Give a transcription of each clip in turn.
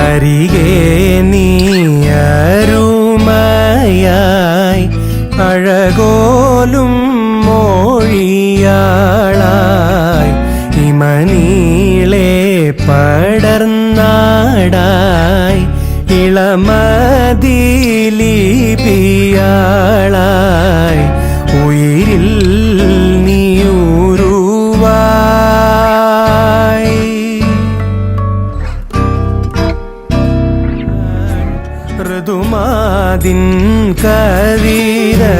അരികെ നീയരുമയായി അഴകോലും മോഴിയാളായി ഹിമനീളെ പടർന്നാടായി ഇളമതിലിപിയാളായി ഉയിരിൽ നീയുരുവായി ഋതുമാതിൻ കവിതകൾ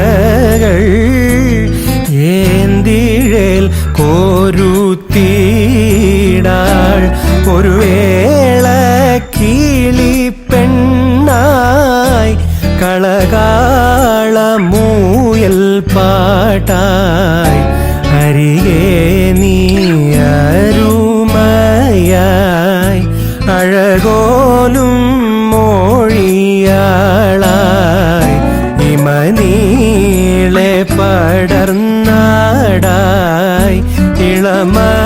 ഏന്തിഴൽ കോരുത്തിടാൾ ഒരു വേള കിളിപ്പെണ്ണായി കളകാളമൂയൽ പാട്ടായി അരികെ നീയരുമയായി അഴകോലും മോഴിയാളായി ഹിമനീളെ പടർന്നാടായി ഇളമതിലിപിയാളായി